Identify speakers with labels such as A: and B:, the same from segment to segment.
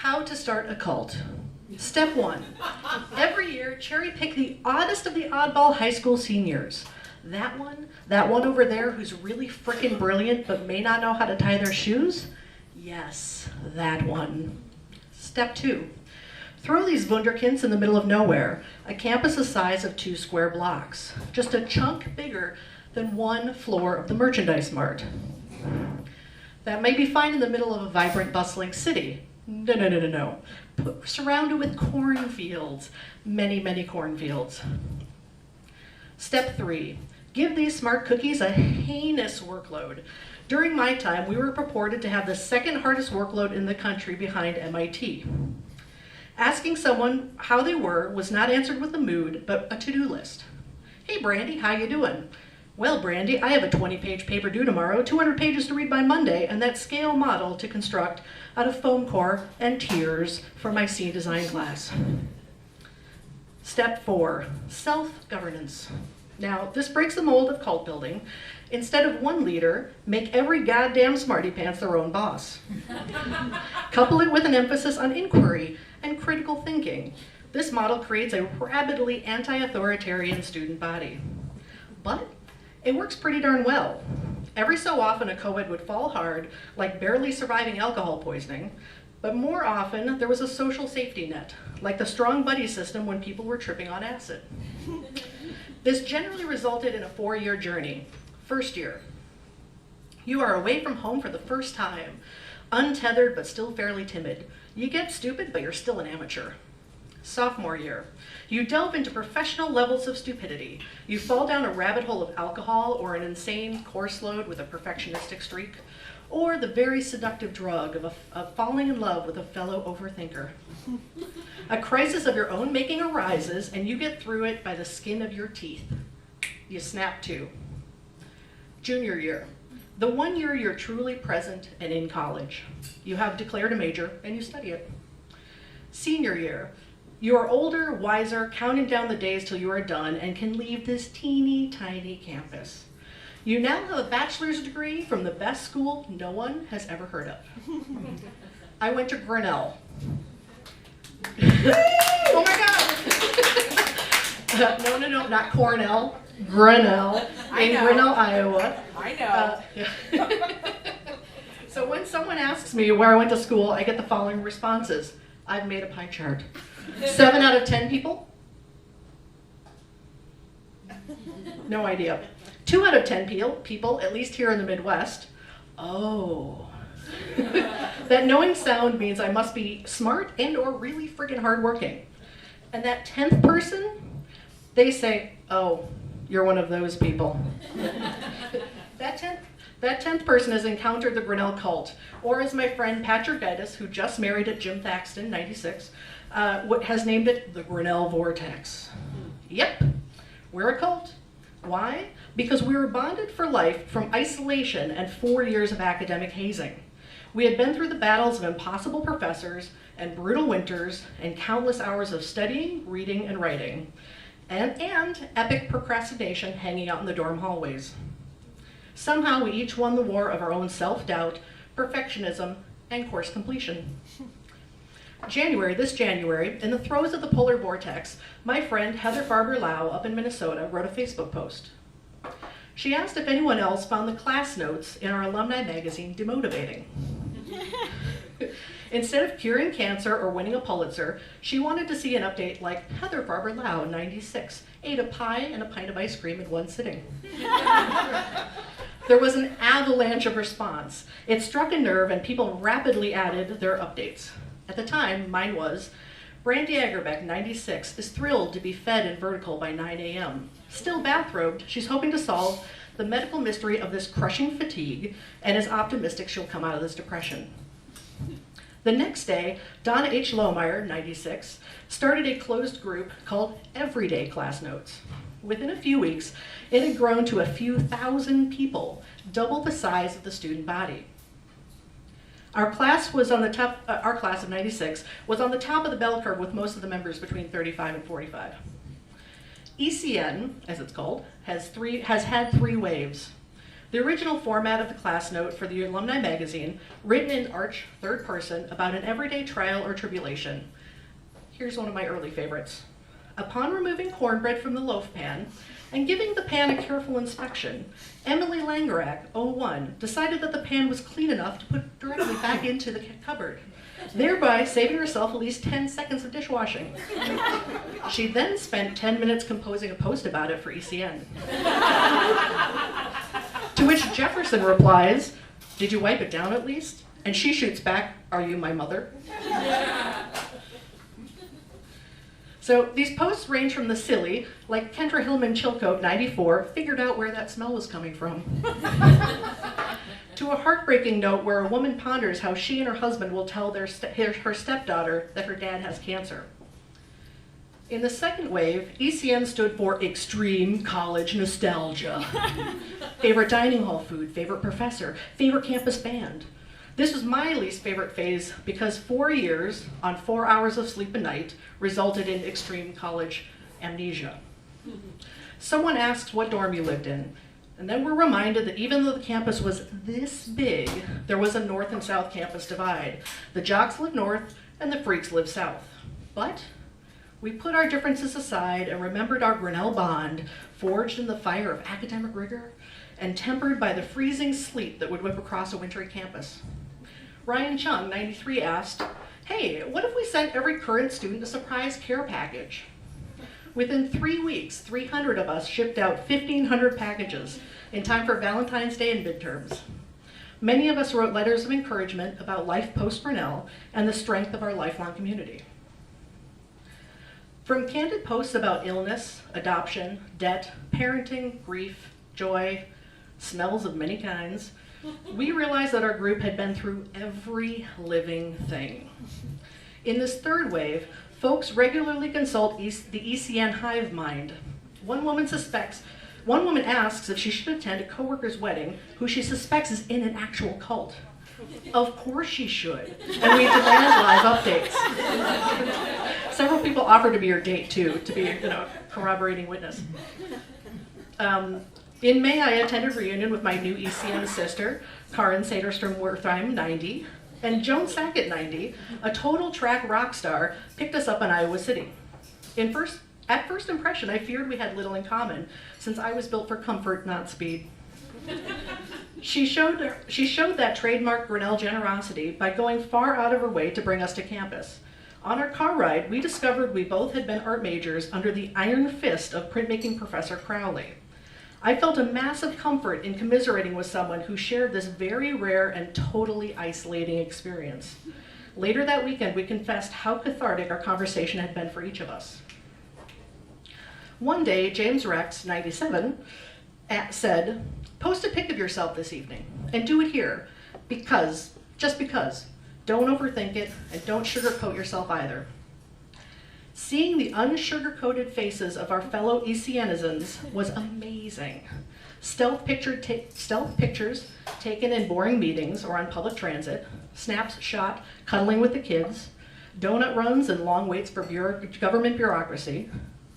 A: How to start a cult. Step 1. Every year, cherry pick the oddest of the oddball high school seniors. That one over there who's really frickin' brilliant but may not know how to tie their shoes? Yes, that one. Step 2. Throw these wunderkinds in the middle of nowhere, a campus the size of 2 square blocks, just a chunk bigger than 1 floor of the merchandise mart. That may be fine in the middle of a vibrant, bustling city. No. Surrounded with cornfields, many, many cornfields. Step 3. Give these smart cookies a heinous workload. During my time, we were purported to have the second hardest workload in the country behind MIT. Asking someone how they were was not answered with a mood, but a to-do list. Hey Brandy, how you doing? Well, Brandy, I have a 20-page paper due tomorrow, 200 pages to read by Monday, and that scale model to construct out of foam core and tiers for my scene design class. Step 4, self-governance. Now, this breaks the mold of cult building. Instead of one leader, make every goddamn smarty pants their own boss. Couple it with an emphasis on inquiry and critical thinking. This model creates a rabidly anti-authoritarian student body. But it works pretty darn well. Every so often a co-ed would fall hard, like barely surviving alcohol poisoning, but more often there was a social safety net, like the strong buddy system when people were tripping on acid. This generally resulted in a 4-year journey. First year, you are away from home for the first time, untethered but still fairly timid. You get stupid, but you're still an amateur. Sophomore year, you delve into professional levels of stupidity. You fall down a rabbit hole of alcohol or an insane course load with a perfectionistic streak, or the very seductive drug of falling in love with a fellow overthinker. A crisis of your own making arises, and you get through it by the skin of your teeth. You snap to. Junior year, the 1 year you're truly present and in college. You have declared a major, and you study it. Senior year, you are older, wiser, counting down the days till you are done and can leave this teeny tiny campus. You now have a bachelor's degree from the best school no one has ever heard of. I went to Grinnell. Oh my God! No, not Cornell. Grinnell, in Grinnell, Iowa.
B: I know.
A: Yeah. So when someone asks me where I went to school, I get the following responses. I've made a pie chart. 7 out of 10 people? No idea. 2 out of 10 people, at least here in the Midwest. Oh. That knowing sound means I must be smart and or really freaking hardworking. And that 10th person, they say, oh, you're one of those people. That 10th person has encountered the Grinnell cult, or as my friend Patrick Gaitis, who just married at Jim Thaxton, 96, has named it the Grinnell Vortex. Yep, we're a cult. Why? Because we were bonded for life from isolation and 4 years of academic hazing. We had been through the battles of impossible professors and brutal winters and countless hours of studying, reading, and writing, and epic procrastination hanging out in the dorm hallways. Somehow we each won the war of our own self-doubt, perfectionism, and course completion. This January, in the throes of the polar vortex, my friend Heather Farber Lau up in Minnesota wrote a Facebook post. She asked if anyone else found the class notes in our alumni magazine demotivating. Instead of curing cancer or winning a Pulitzer, she wanted to see an update like Heather Farber Lau, 96, ate a pie and a pint of ice cream in one sitting. There was an avalanche of response. It struck a nerve and people rapidly added their updates. At the time, mine was, Brandy Agerbeck, 96, is thrilled to be fed in vertical by 9 a.m. Still bathrobed, she's hoping to solve the medical mystery of this crushing fatigue and is optimistic she'll come out of this depression. The next day, Donna H. Lohmeyer, 96, started a closed group called Everyday Class Notes. Within a few weeks, it had grown to a few thousand people, double the size of the student body. Our class of 96 was on the top of the bell curve with most of the members between 35 and 45. ECN, as it's called, has had 3 waves. The original format of the class note for the alumni magazine, written in arch third person about an everyday trial or tribulation. Here's one of my early favorites. Upon removing cornbread from the loaf pan and giving the pan a careful inspection, Emily Langerak, 01, decided that the pan was clean enough to put directly back into the cupboard, thereby saving herself at least 10 seconds of dishwashing. She then spent 10 minutes composing a post about it for ECN. To which Jefferson replies, "Did you wipe it down at least?" And she shoots back, "Are you my mother?" So these posts range from the silly, like Kendra Hillman Chilcote, 94, figured out where that smell was coming from, to a heartbreaking note where a woman ponders how she and her husband will tell her stepdaughter that her dad has cancer. In the second wave, ECN stood for extreme college nostalgia. Favorite dining hall food, favorite professor, favorite campus band. This was my least favorite phase because 4 years on 4 hours of sleep a night resulted in extreme college amnesia. Someone asks what dorm you lived in, and then we're reminded that even though the campus was this big, there was a north and south campus divide. The jocks lived north and the freaks lived south. But we put our differences aside and remembered our Grinnell bond, forged in the fire of academic rigor and tempered by the freezing sleet that would whip across a wintry campus. Ryan Chung, 93, asked, "Hey, what if we sent every current student a surprise care package?" Within 3 weeks, 300 of us shipped out 1,500 packages in time for Valentine's Day and midterms. Many of us wrote letters of encouragement about life post-Grinnell and the strength of our lifelong community. From candid posts about illness, adoption, debt, parenting, grief, joy, smells of many kinds, we realized that our group had been through every living thing. In this third wave, folks regularly consult the ECN hive mind. One woman asks if she should attend a coworker's wedding who she suspects is in an actual cult. Of course she should, and we demand live updates. Several people offered to be her date too, to be corroborating witness. In May, I attended a reunion with my new ECN sister, Karin Saderstrom-Wertheim, 90, and Joan Sackett, 90, a total track rock star, picked us up in Iowa City. At first impression, I feared we had little in common, since I was built for comfort, not speed. She showed that trademark Grinnell generosity by going far out of her way to bring us to campus. On our car ride, we discovered we both had been art majors under the iron fist of printmaking Professor Crowley. I felt a massive comfort in commiserating with someone who shared this very rare and totally isolating experience. Later that weekend, we confessed how cathartic our conversation had been for each of us. One day, James Rex, 97, said, "Post a pic of yourself this evening, and do it here, just because. Don't overthink it, and don't sugarcoat yourself either." Seeing the unsugar-coated faces of our fellow ECNizens was amazing. Stealth pictures taken in boring meetings or on public transit, snaps shot cuddling with the kids, donut runs and long waits for government bureaucracy,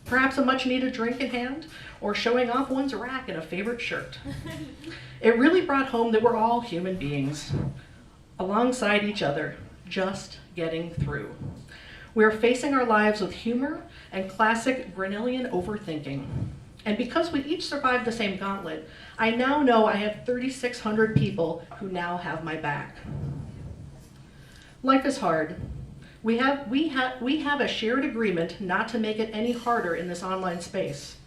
A: perhaps a much-needed drink in hand, or showing off one's rack in a favorite shirt. It really brought home that we're all human beings, alongside each other, just getting through. We're facing our lives with humor and classic Grinnellian overthinking. And because we each survived the same gauntlet, I now know I have 3,600 people who now have my back. Life is hard. We have a shared agreement not to make it any harder in this online space.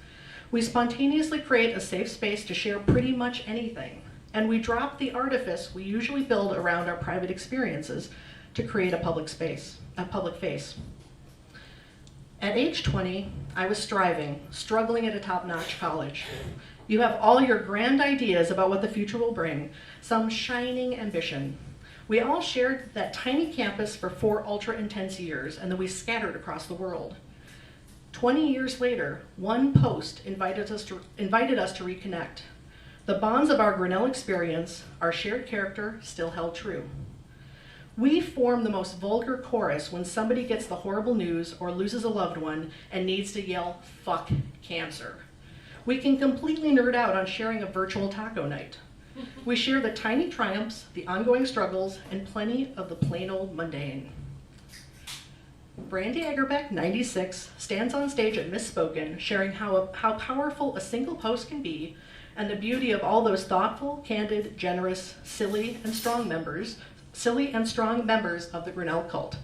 A: We spontaneously create a safe space to share pretty much anything, and we drop the artifice we usually build around our private experiences to create a public face. At age 20, I was struggling at a top-notch college. You have all your grand ideas about what the future will bring, some shining ambition. We all shared that tiny campus for 4 ultra-intense years, and then we scattered across the world. 20 years later, one post invited us to reconnect. The bonds of our Grinnell experience, our shared character, still held true. We form the most vulgar chorus when somebody gets the horrible news or loses a loved one and needs to yell, "Fuck cancer." We can completely nerd out on sharing a virtual taco night. We share the tiny triumphs, the ongoing struggles, and plenty of the plain old mundane. Brandy Agerbeck, 96, stands on stage at Misspoken, sharing how powerful a single post can be and the beauty of all those thoughtful, candid, generous, silly, and strong members of the Grinnell cult.